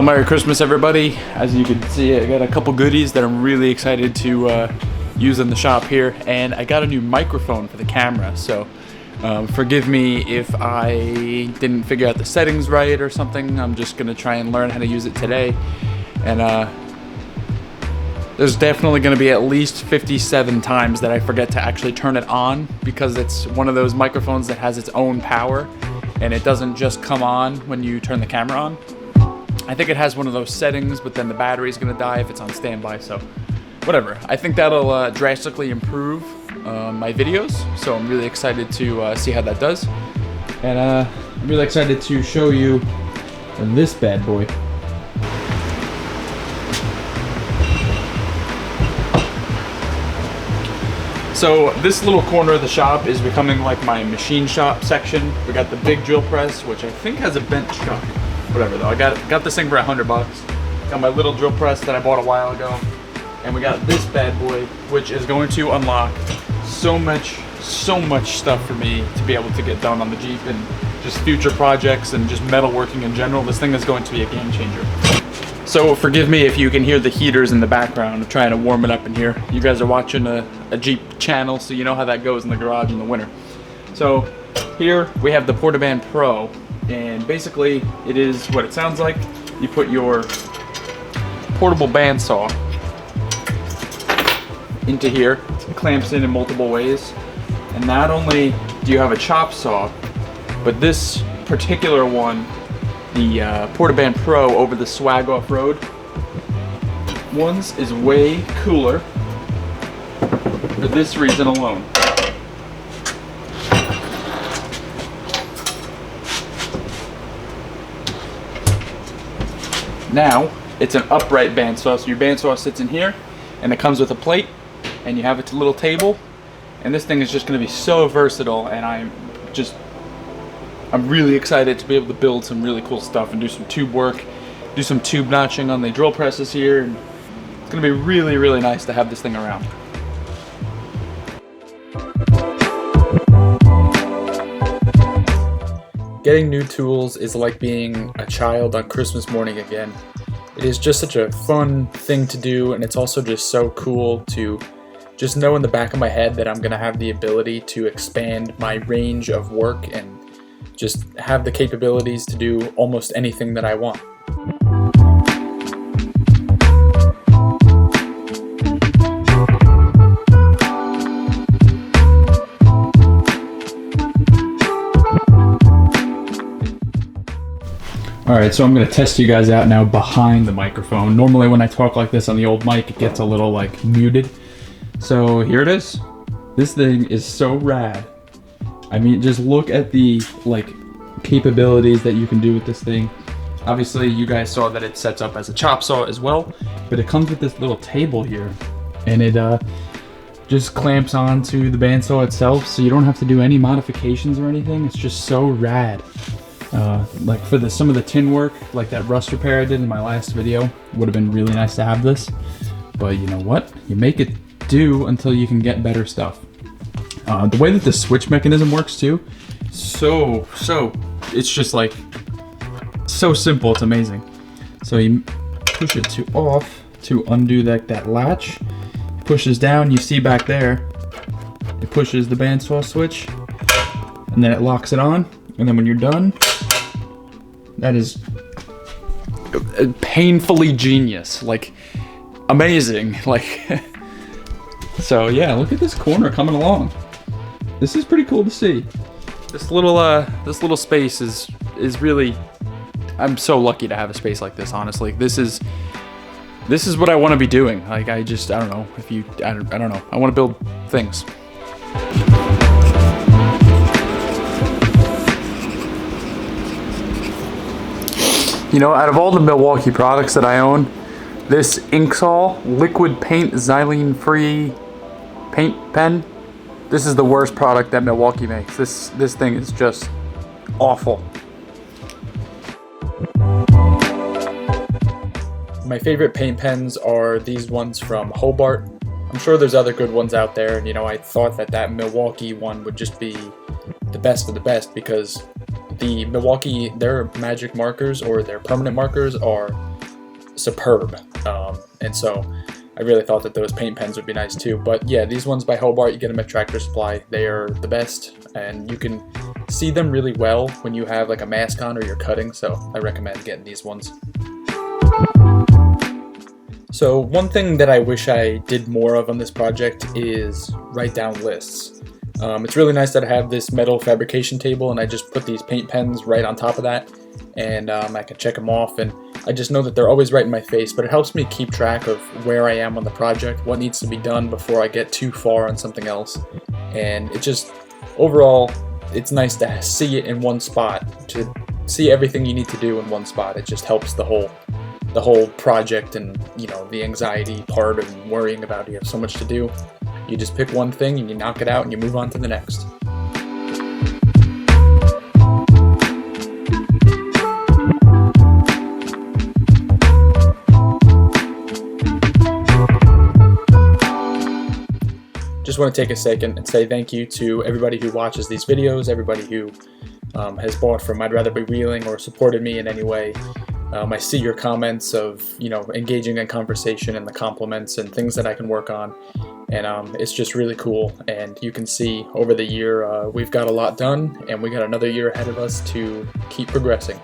Well, Merry Christmas, everybody. As you can see, I got a couple goodies that I'm really excited to use in the shop here, and I got a new microphone for the camera, so forgive me if I didn't figure out the settings right or something. I'm just gonna try and learn how to use it today, and there's definitely gonna be at least 57 times that I forget to actually turn it on, because it's one of those microphones that has its own power, and it doesn't just come on when you turn the camera on. I think it has one of those settings, but then the battery's gonna die if it's on standby, so whatever. I think that'll drastically improve my videos, so I'm really excited to see how that does. And I'm really excited to show you this bad boy. So this little corner of the shop is becoming like my machine shop section. We got the big drill press, which I think has a bent chuck. Whatever though, I got this thing for $100. Got my little drill press that I bought a while ago. And we got this bad boy, which is going to unlock so much stuff for me to be able to get done on the Jeep, and just future projects and just metalworking in general. This thing is going to be a game changer. So forgive me if you can hear the heaters in the background. I'm trying to warm it up in here. You guys are watching a Jeep channel, so you know how that goes in the garage in the winter. So here we have the Portaband Pro, and basically it is what it sounds like. You put your portable bandsaw into here. It clamps in multiple ways, and not only do you have a chop saw, but this particular one, the Portaband Pro over the Swag Off-Road ones, is way cooler for this reason alone. Now it's an upright bandsaw, so your bandsaw sits in here, and it comes with a plate, and you have it to a little table, and this thing is just going to be so versatile, and I'm really excited to be able to build some really cool stuff and do some tube work, do some tube notching on the drill presses here, and it's going to be really nice to have this thing around. Getting new tools is like being a child on Christmas morning again. It is just such a fun thing to do, and it's also just so cool to just know in the back of my head that I'm going to have the ability to expand my range of work and just have the capabilities to do almost anything that I want. Alright, so I'm going to test you guys out now behind the microphone. Normally when I talk like this on the old mic, it gets a little like muted. So here it is. This thing is so rad. I mean, just look at the like capabilities that you can do with this thing. Obviously you guys saw that it sets up as a chop saw as well, but it comes with this little table here, and it just clamps onto the bandsaw itself, so you don't have to do any modifications or anything. It's just so rad. Like for some of the tin work, like that rust repair I did in my last video, would have been really nice to have this. But you know what? You make it do until you can get better stuff. The way that the switch mechanism works too, so it's just like so simple. It's amazing. So you push it to off to undo that latch. It pushes down. You see back there, it pushes the bandsaw switch, and then it locks it on. And then when you're done, that is painfully genius, like amazing, like. So yeah, look at this corner coming along. This is pretty cool to see. This little space is really. I'm so lucky to have a space like this. Honestly, this is what I want to be doing. Like I don't know if you. I don't know. I want to build things. You know, out of all the Milwaukee products that I own, this Inksol liquid paint xylene free paint pen, this is the worst product that Milwaukee makes. This thing is just awful. My favorite paint pens are these ones from Hobart. I'm sure there's other good ones out there, and you know, I thought that Milwaukee one would just be the best of the best, because the Milwaukee, their magic markers or their permanent markers are superb. And so I really thought that those paint pens would be nice too. But yeah, these ones by Hobart, you get them at Tractor Supply. They are the best, and you can see them really well when you have like a mask on or you're cutting, so I recommend getting these ones. So one thing that I wish I did more of on this project is write down lists. It's really nice that I have this metal fabrication table and I just put these paint pens right on top of that, and I can check them off, and I just know that they're always right in my face, but it helps me keep track of where I am on the project, what needs to be done before I get too far on something else. And it just, overall, it's nice to see it in one spot, to see everything you need to do in one spot. It just helps the whole project, and you know, the anxiety part and worrying about you have so much to do. You just pick one thing and you knock it out and you move on to the next. Just want to take a second and say thank you to everybody who watches these videos, everybody who has bought from I'd Rather Be Wheeling or supported me in any way. I see your comments of, you know, engaging in conversation and the compliments and things that I can work on, and it's just really cool. And you can see over the year we've got a lot done, and we got another year ahead of us to keep progressing.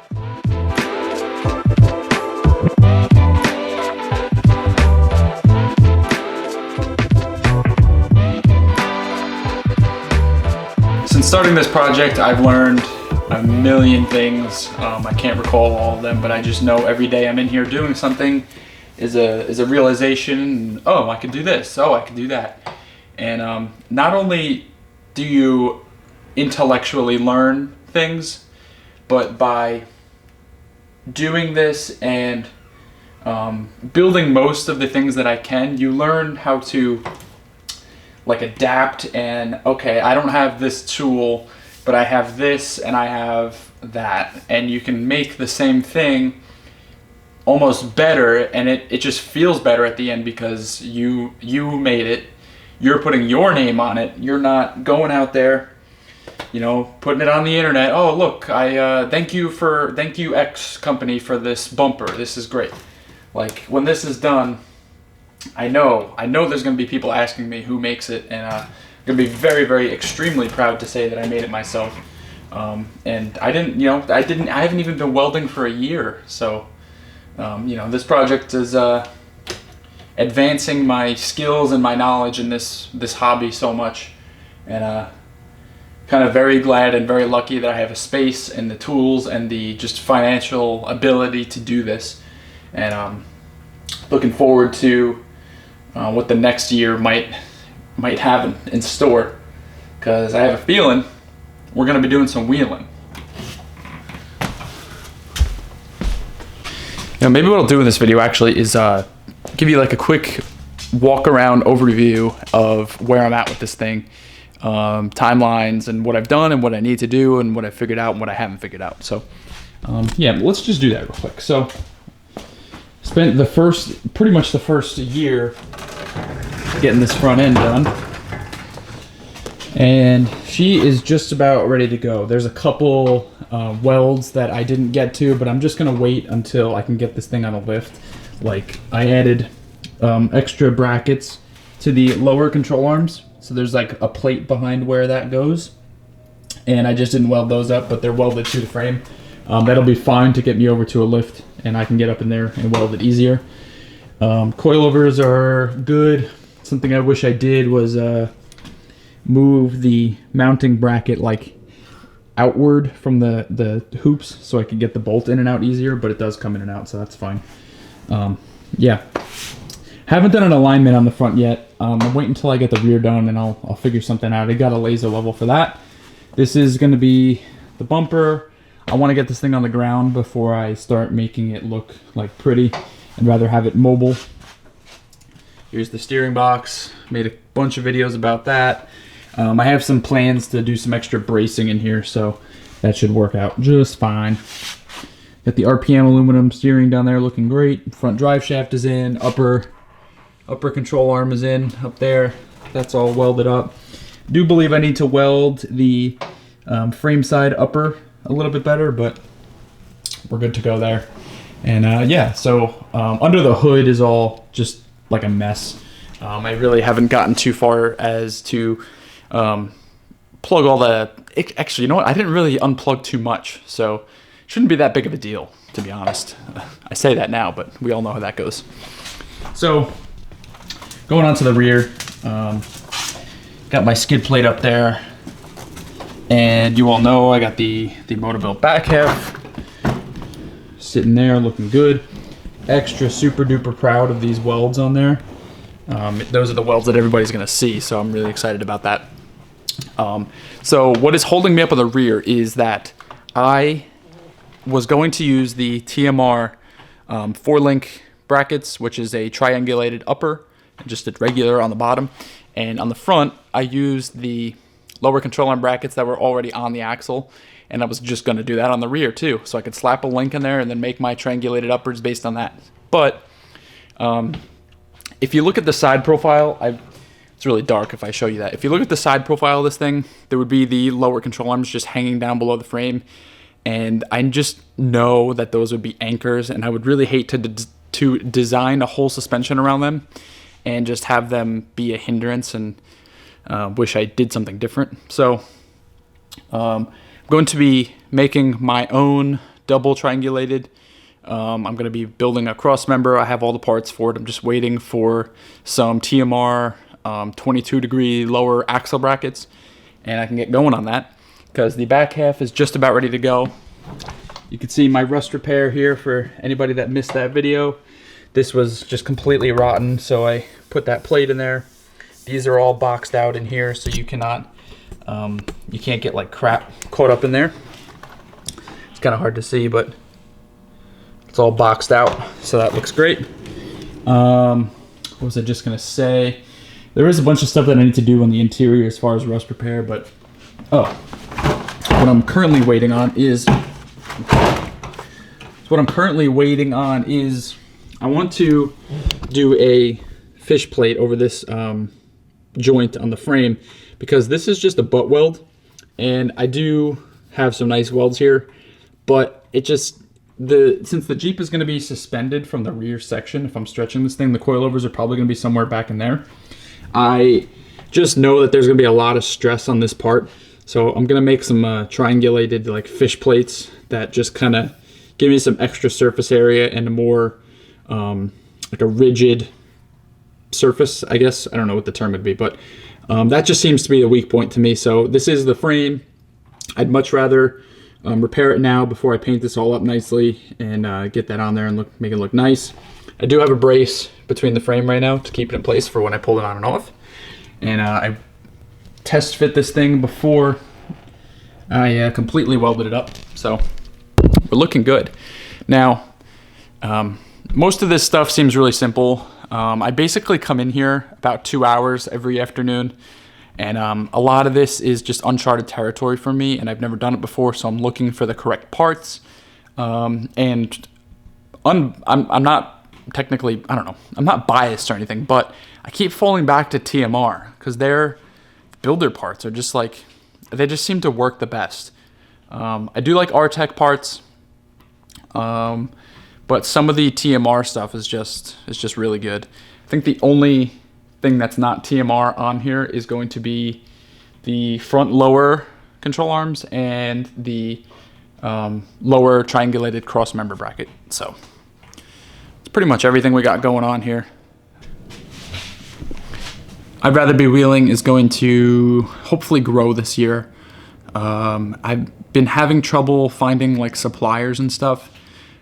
Since starting this project, I've learned a million things. I can't recall all of them, but I just know every day I'm in here doing something is a realization. Oh, I can do this. Oh, I can do that. And not only do you intellectually learn things, but by doing this and building most of the things that I can, you learn how to like adapt. And okay, I don't have this tool, but I have this and I have that, and you can make the same thing almost better, and it just feels better at the end because you made it. You're putting your name on it. You're not going out there, you know, putting it on the internet. Oh, look, I thank you X company for this bumper. This is great. Like, when this is done, I know there's going to be people asking me who makes it, and I'm going to be very, very extremely proud to say that I made it myself. And I haven't even been welding for a year, so you know, this project is advancing my skills and my knowledge in this hobby so much, and kind of very glad and very lucky that I have a space and the tools and the just financial ability to do this, and looking forward to what the next year might have in store, because I have a feeling we're going to be doing some wheeling. You know, maybe what I'll do in this video actually is give you like a quick walk around overview of where I'm at with this thing, timelines and what I've done and what I need to do and what I figured out and what I haven't figured out. So yeah, let's just do that real quick. So spent pretty much the first year getting this front end done, and she is just about ready to go. There's a couple welds that I didn't get to, but I'm just gonna wait until I can get this thing on a lift. Like, I added extra brackets to the lower control arms, so there's like a plate behind where that goes, and I just didn't weld those up, but they're welded to the frame. That'll be fine to get me over to a lift, and I can get up in there and weld it easier. Coilovers are good. Something I wish I did was move the mounting bracket like outward from the hoops so I could get the bolt in and out easier, but it does come in and out, so that's fine. Yeah, haven't done an alignment on the front yet. I'm waiting until I get the rear done, and I'll figure something out. I got a laser level for that. This is going to be the bumper. I want to get this thing on the ground before I start making it look like pretty. I'd rather have it mobile. Here's the steering box. Made a bunch of videos about that. I have some plans to do some extra bracing in here, so that should work out just fine. Got the RPM aluminum steering down there looking great. Front drive shaft is in. Upper control arm is in up there. That's all welded up. Do believe I need to weld the frame side upper a little bit better, but we're good to go there. And yeah, so under the hood is all just like a mess. I really haven't gotten too far as to plug all the... Actually, you know what? I didn't really unplug too much, so it shouldn't be that big of a deal, to be honest. I say that now, but we all know how that goes. So, going on to the rear, got my skid plate up there, and you all know I got the Motorbuilt back half sitting there looking good. Extra super duper proud of these welds on there. Those are the welds that everybody's gonna see, so I'm really excited about that. So what is holding me up on the rear is that I was going to use the TMR 4-link brackets, which is a triangulated upper and just a regular on the bottom. And on the front, I used the lower control arm brackets that were already on the axle, and I was just going to do that on the rear too, so I could slap a link in there and then make my triangulated uppers based on that. But if you look at the side profile, it's really dark if I show you that. If you look at the side profile of this thing, there would be the lower control arms just hanging down below the frame, and I just know that those would be anchors, and I would really hate to design a whole suspension around them and just have them be a hindrance, and wish I did something different. So I'm going to be making my own double triangulated. I'm going to be building a cross member. I have all the parts for it. I'm just waiting for some TMR 22-degree lower axle brackets, and I can get going on that because the back half is just about ready to go. You can see my rust repair here for anybody that missed that video. This was just completely rotten, so I put that plate in there. These are all boxed out in here, so you cannot, you can't get like crap caught up in there. It's kind of hard to see, but it's all boxed out, so that looks great. What was I just gonna say? There is a bunch of stuff that I need to do on the interior as far as rust repair, but what I'm currently waiting on is I want to do a fish plate over this joint on the frame, because this is just a butt weld, and I do have some nice welds here, but it just, since the Jeep is going to be suspended from the rear section, if I'm stretching this thing, the coilovers are probably going to be somewhere back in there. I just know that there's going to be a lot of stress on this part, so I'm going to make some triangulated like fish plates that just kind of give me some extra surface area and a more like a rigid surface, I guess. I don't know what the term would be, but that just seems to be a weak point to me. So this is the frame. I'd much rather repair it now before I paint this all up nicely and get that on there and make it look nice. I do have a brace between the frame right now to keep it in place for when I pull it on and off. And I test fit this thing before I completely welded it up. So we're looking good. Now, most of this stuff seems really simple. I basically come in here about 2 hours every afternoon, and a lot of this is just uncharted territory for me, and I've never done it before, so I'm looking for the correct parts. I'm not technically, I don't know, I'm not biased or anything, but I keep falling back to TMR because their builder parts are just like, they just seem to work the best. I do like R-Tech parts, but some of the TMR stuff is just really good. I think the only thing that's not TMR on here is going to be the front lower control arms and the lower triangulated cross member bracket. So it's pretty much everything we got going on here. I'd Rather Be Wheeling is going to hopefully grow this year. I've been having trouble finding like suppliers and stuff.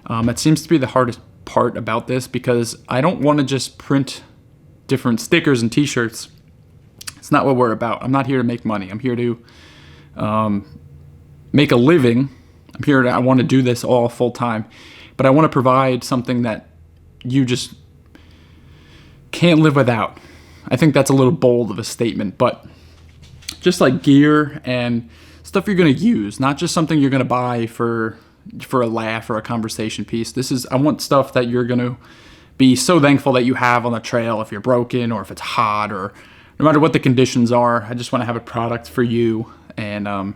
It seems to be the hardest part about this because I don't want to just print different stickers and t-shirts. It's not what we're about. I'm not here to make money. I'm here to make a living. I want to do this all full time, but I want to provide something that you just can't live without. I think that's a little bold of a statement, but just like gear and stuff you're going to use, not just something you're going to buy for a laugh or a conversation piece. I want stuff that you're going to be so thankful that you have on the trail if you're broken or if it's hot or no matter what the conditions are. I just want to have a product for you and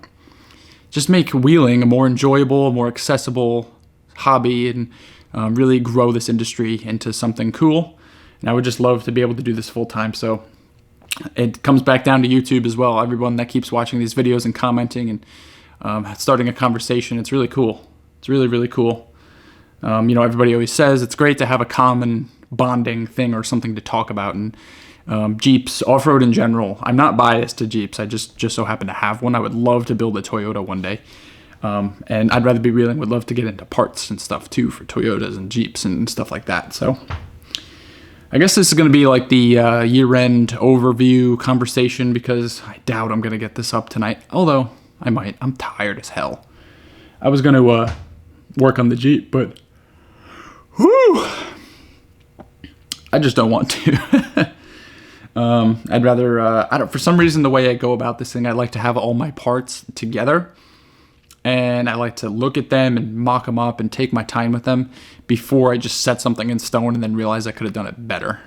just make wheeling a more enjoyable, more accessible hobby and really grow this industry into something cool. And I would just love to be able to do this full time. So it comes back down to YouTube as well. Everyone that keeps watching these videos and commenting and starting a conversation, it's really cool. It's really, really cool. Everybody always says it's great to have a common bonding thing or something to talk about. And Jeeps, off-road in general, I'm not biased to Jeeps. I just so happen to have one. I would love to build a Toyota one day. And I'd rather be wheeling, would love to get into parts and stuff too for Toyotas and Jeeps and stuff like that. So I guess this is going to be like the year-end overview conversation, because I doubt I'm going to get this up tonight. Although I might. I'm tired as hell. I was going to work on the Jeep, but whew, I just don't want to. I'd rather, for some reason, the way I go about this thing, I like to have all my parts together. And I like to look at them and mock them up and take my time with them before I just set something in stone and then realize I could have done it better.